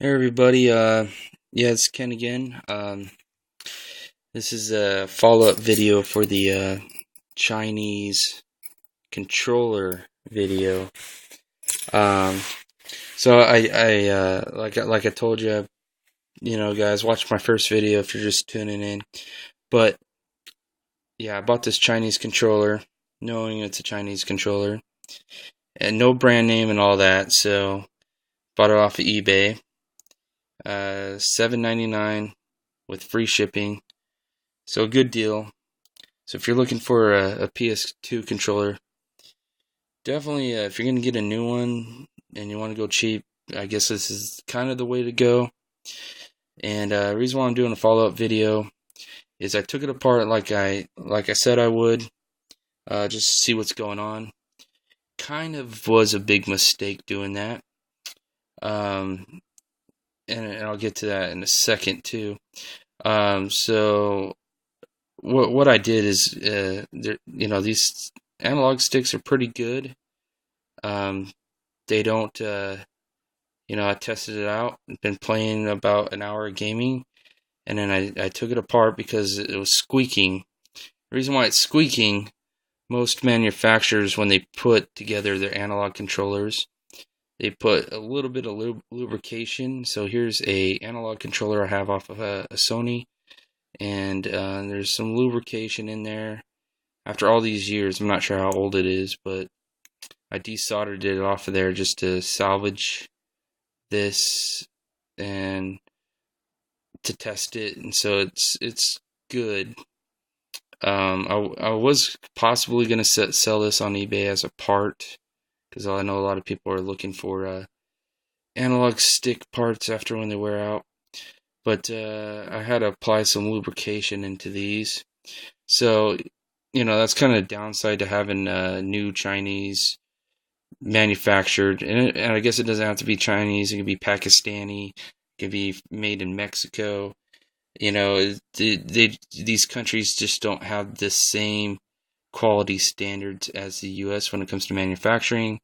Hey everybody, yeah, it's Ken again. This is a follow-up video for the Chinese controller video. Um, so like I told you, guys, watch my first video if you're just tuning in. But yeah, I bought this Chinese controller, knowing it's a Chinese controller, and no brand name and all that. So bought it off of eBay, $7.99 with free shipping. So a good deal. So if you're looking for a PS2 controller, definitely if you're going to get a new one and you want to go cheap, I guess this is kind of the way to go. And the reason why I'm doing a follow-up video is I took it apart like I said I would, just to see what's going on. Kind of was a big mistake doing that. And I'll get to that in a second too. So what I did is, these analog sticks are pretty good. They don't, I tested it out. I've been playing about an hour of gaming, and then I took it apart because it was squeaking. The reason why it's squeaking, most manufacturers, when they put together their analog controllers, they put a little bit of lubrication. So here's a analog controller I have off of a Sony, and there's some lubrication in there. After all these years, I'm not sure how old it is, but I desoldered it off of there just to salvage this and to test it, and so it's good. I was possibly gonna sell this on eBay as a part, because I know a lot of people are looking for analog stick parts after when they wear out. But I had to apply some lubrication into these. So, that's kind of a downside to having new Chinese manufactured. And I guess it doesn't have to be Chinese. It can be Pakistani. It can be made in Mexico. These countries just don't have the same quality standards as the U.S. when it comes to manufacturing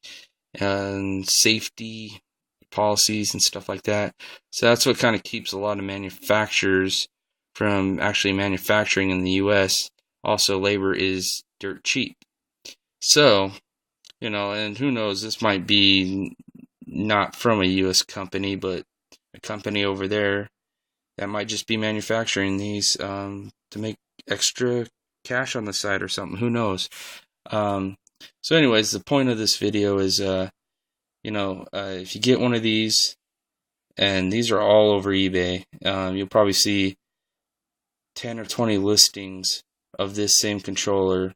and safety policies and stuff like that. So that's what kind of keeps a lot of manufacturers from actually manufacturing in the U.S. Also, labor is dirt cheap. So, and who knows, this might be not from a U.S. company, but a company over there that might just be manufacturing these to make extra cash on the side or something. Who knows? So anyways, the point of this video is, if you get one of these, and these are all over eBay, you'll probably see 10 or 20 listings of this same controller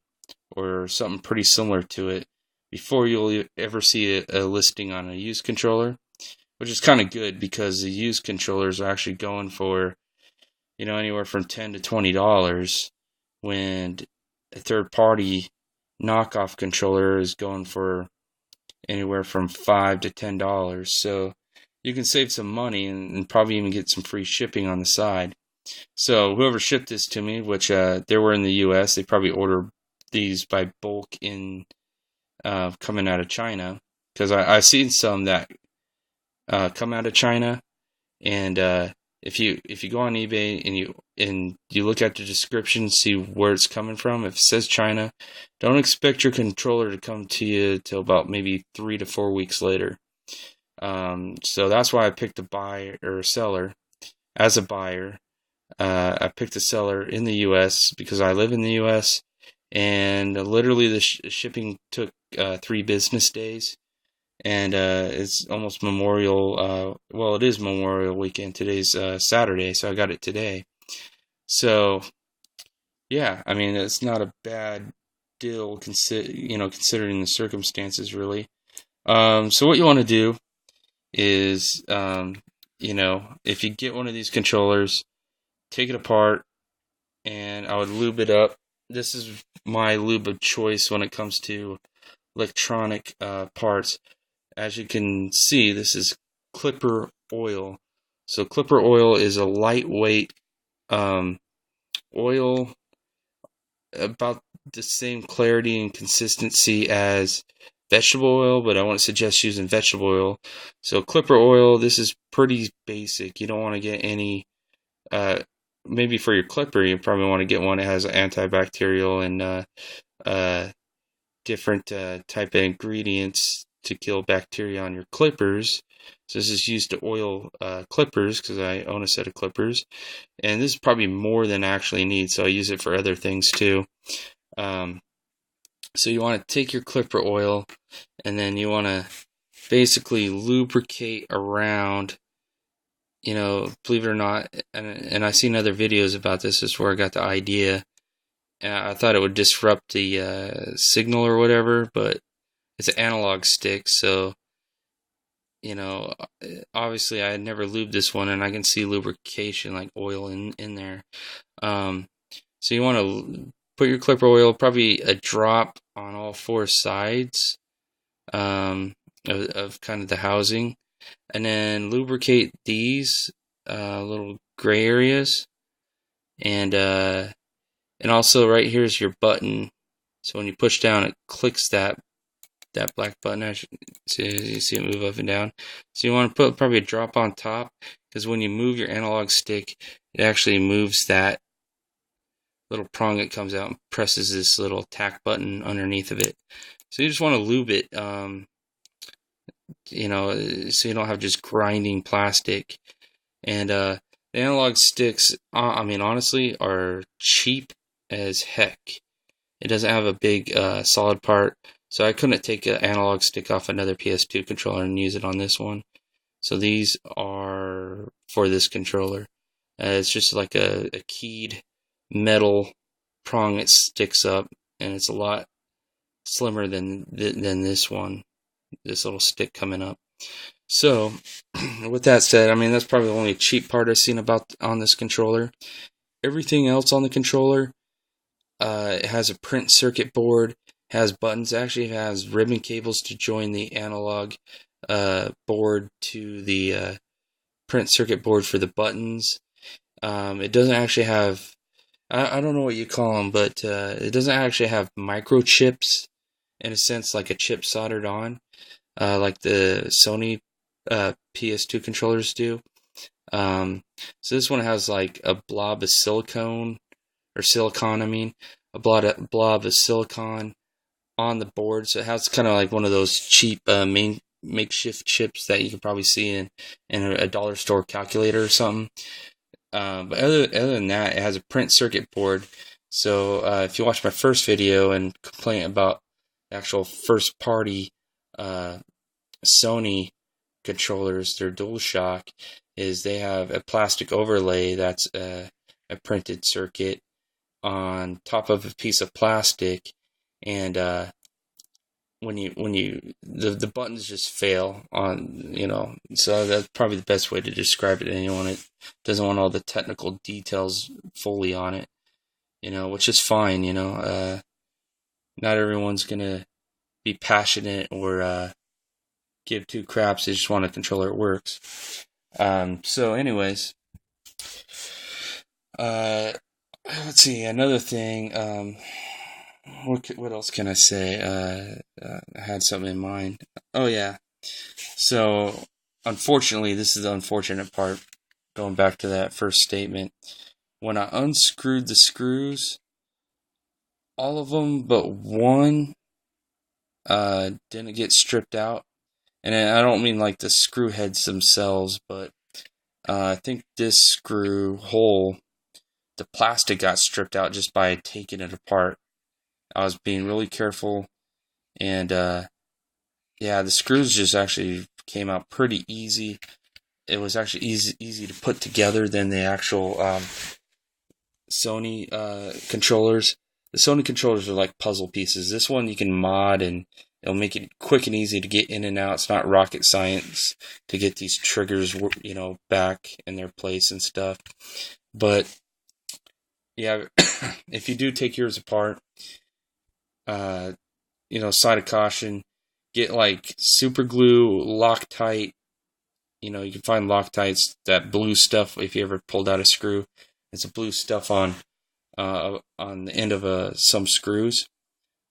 or something pretty similar to it before you'll ever see a listing on a used controller, which is kind of good because the used controllers are actually going for, anywhere from $10 to $20, when a third-party knockoff controller is going for anywhere from $5 to $10. So you can save some money and probably even get some free shipping on the side. So whoever shipped this to me, which they were in the U.S., they probably ordered these by bulk in coming out of China, because I've seen some that come out of China, and if you go on eBay and you look at the description, see where it's coming from. If it says China, don't expect your controller to come to you till about maybe 3 to 4 weeks later. So that's why I picked a buyer or a seller. As a buyer, I picked a seller in the U.S. because I live in the U.S. and literally the shipping took 3 business days. And it's almost Memorial, it is Memorial Weekend. Today's Saturday, so I got it today. So, yeah, I mean, it's not a bad deal, considering the circumstances, really. So what you want to do is, if you get one of these controllers, take it apart, and I would lube it up. This is my lube of choice when it comes to electronic parts. As you can see, this is Clipper oil. So Clipper oil is a lightweight oil, about the same clarity and consistency as vegetable oil, but I wouldn't suggest using vegetable oil. So clipper oil, this is pretty basic. You don't want to get any, maybe for your clipper, you probably want to get one that has antibacterial and different type of ingredients to kill bacteria on your clippers. So this is used to oil clippers because I own a set of clippers. And this is probably more than I actually need, so I use it for other things too. So you want to take your clipper oil and then you want to basically lubricate around, believe it or not, and I've seen other videos about this. This is where I got the idea. And I thought it would disrupt the signal or whatever, but it's an analog stick, so obviously I had never lubed this one, and I can see lubrication like oil in there. So you want to put your clipper oil, probably a drop on all four sides of kind of the housing, and then lubricate these little gray areas, and also right here is your button. So when you push down, it clicks that black button. You see it move up and down. So you want to put probably a drop on top, because when you move your analog stick, it actually moves that little prong that comes out and presses this little tack button underneath of it. So you just want to lube it, so you don't have just grinding plastic. And the analog sticks, honestly, are cheap as heck. It doesn't have a big solid part, so I couldn't take an analog stick off another PS2 controller and use it on this one. So these are for this controller. It's just like a keyed metal prong that sticks up, and it's a lot slimmer than this one, this little stick coming up. So with that said, that's probably the only cheap part I've seen on this controller. Everything else on the controller, it has a print circuit board, has buttons, actually has ribbon cables to join the analog board to the print circuit board for the buttons. It doesn't actually have, I don't know what you call them, but it doesn't actually have microchips, in a sense, like a chip soldered on, like the Sony PS2 controllers do. So this one has like a blob of silicon, a blob of silicon on the board. So it has kind of like one of those cheap makeshift chips that you can probably see in a dollar store calculator or something. But other than that, it has a print circuit board. So if you watch my first video and complain about the actual first party Sony controllers, their DualShock, is they have a plastic overlay that's a printed circuit on top of a piece of plastic, and the buttons just fail on, so that's probably the best way to describe it to anyone that doesn't want all the technical details fully on it, which is fine. Not everyone's gonna be passionate or give two craps. They just want a controller that works. So anyways, let's see, another thing, what else can I say? I had something in mind. Oh yeah. So unfortunately, this is the unfortunate part, going back to that first statement. When I unscrewed the screws, all of them but one didn't get stripped out. And I don't mean like the screw heads themselves, but I think this screw hole, the plastic got stripped out just by taking it apart. I was being really careful, and the screws just actually came out pretty easy. It was actually easy to put together than the actual Sony controllers. The Sony controllers are like puzzle pieces. This one you can mod, and it'll make it quick and easy to get in and out. It's not rocket science to get these triggers, back in their place and stuff. But yeah, if you do take yours apart, side of caution, get like super glue, Loctite. You can find Loctites, that blue stuff. If you ever pulled out a screw, it's a blue stuff on the end of some screws.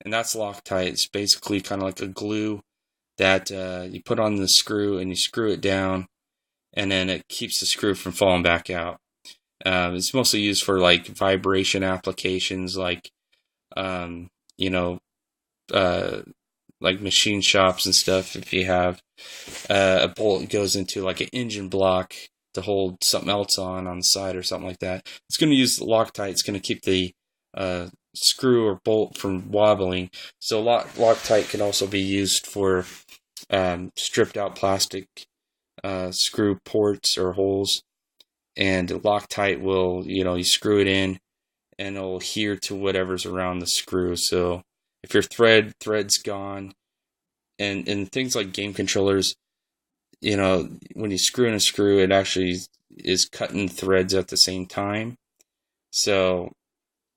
and that's Loctite. It's basically kind of like a glue that you put on the screw and you screw it down, and then it keeps the screw from falling back out. It's mostly used for like vibration applications, like um, you know, uh, like machine shops and stuff. If you have a bolt that goes into like an engine block to hold something else on the side or something like that, it's going to use Loctite. It's going to keep the screw or bolt from wobbling. So Loctite can also be used for stripped out plastic screw ports or holes. And Loctite will, you screw it in and it'll adhere to whatever's around the screw. So if your thread's gone, and things like game controllers, when you screw in a screw, it actually is cutting threads at the same time. So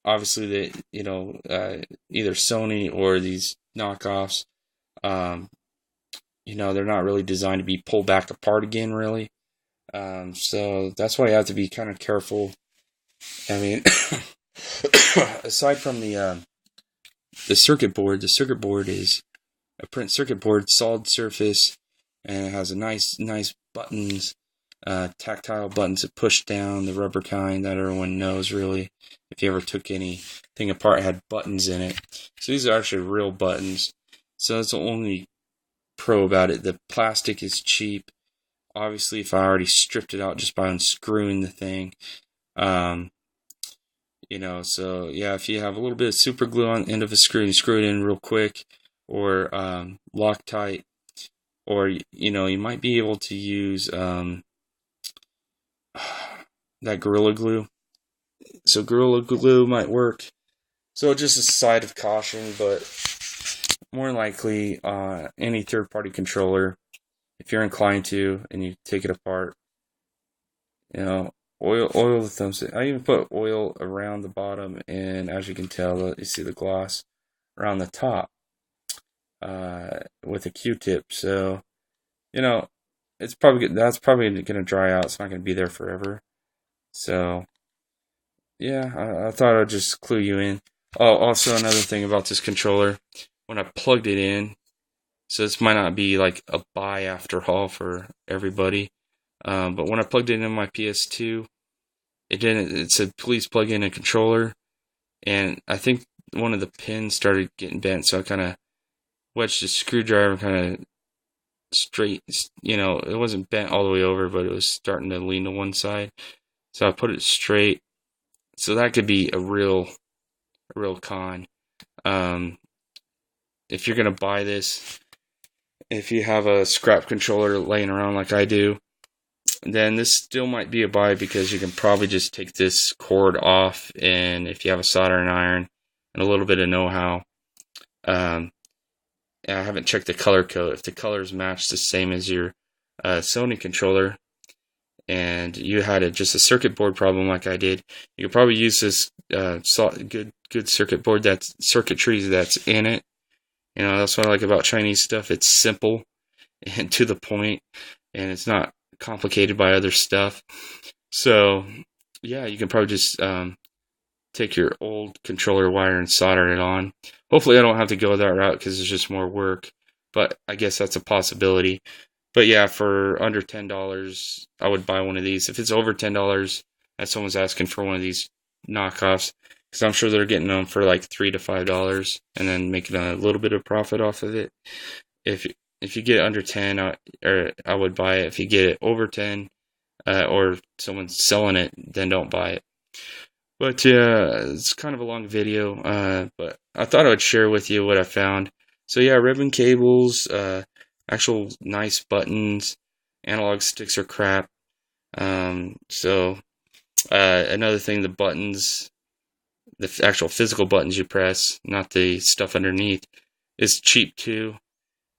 obviously, either Sony or these knockoffs, they're not really designed to be pulled back apart again, really. So that's why you have to be kind of careful. I mean, aside from the circuit board is a print circuit board, solid surface, and it has a nice buttons, tactile buttons that push down, the rubber kind that everyone knows, really. If you ever took anything apart, it had buttons in it. So these are actually real buttons. So that's the only pro about it. The plastic is cheap. Obviously, if I already stripped it out just by unscrewing the thing, so yeah, if you have a little bit of super glue on the end of a screw, you screw it in real quick, or Loctite, or you might be able to use that Gorilla Glue. So Gorilla Glue might work. So just a side of caution, but more likely any third-party controller, if you're inclined to, and you take it apart, oil the thumbs. I even put oil around the bottom, and as you can tell, you see the gloss around the top with a Q-tip. So, it's that's probably going to dry out. It's not going to be there forever. So, yeah, I thought I'd just clue you in. Oh, also another thing about this controller, when I plugged it in, so this might not be like a buy after haul for everybody, but when I plugged it in my PS2, it said please plug in a controller, and I think one of the pins started getting bent, so I kind of wedged the screwdriver kind of straight, it wasn't bent all the way over, but it was starting to lean to one side, so I put it straight. So that could be a real con. If you're gonna buy this, if you have a scrap controller laying around like I do, then this still might be a buy, because you can probably just take this cord off, and if you have a soldering iron and a little bit of know-how, I haven't checked the color code. If the colors match the same as your Sony controller, and you had just a circuit board problem like I did, you could probably use this good circuit board, that's circuitry that's in it. That's what I like about Chinese stuff. It's simple and to the point, and it's not complicated by other stuff. So, yeah, you can probably just take your old controller wire and solder it on. Hopefully I don't have to go that route, because it's just more work, but I guess that's a possibility. But yeah, for under $10, I would buy one of these. If it's over $10, and someone's asking for one of these knockoffs, because I'm sure they're getting them for like $3 to $5, and then making a little bit of profit off of it. If you get under 10, I would buy it. If you get it over 10, or someone's selling it, then don't buy it. But it's kind of a long video, but I thought I would share with you what I found. So yeah, ribbon cables, actual nice buttons. Analog sticks are crap. So another thing, the buttons, the actual physical buttons you press, not the stuff underneath, is cheap too.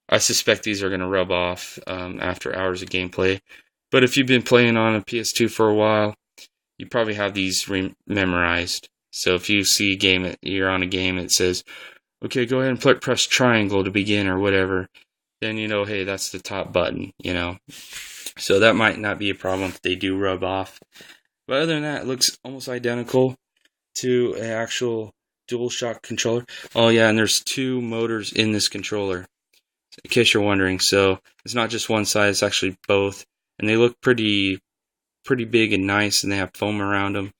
I suspect these are going to rub off after hours of gameplay. But if you've been playing on a PS2 for a while, you probably have these memorized. So if you see you're on a game, it says, okay, go ahead and press triangle to begin or whatever, then hey, that's the top button, So that might not be a problem if they do rub off. But other than that, it looks almost identical to an actual DualShock controller. Oh yeah, and there's 2 motors in this controller, in case you're wondering. So it's not just one side; it's actually both, and they look pretty big and nice, and they have foam around them.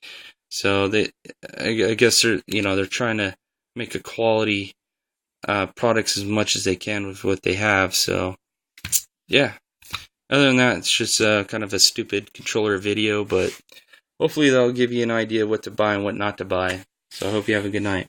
So I guess they're trying to make a quality products as much as they can with what they have. So yeah. Other than that, it's just kind of a stupid controller video, but hopefully that'll give you an idea what to buy and what not to buy. So I hope you have a good night.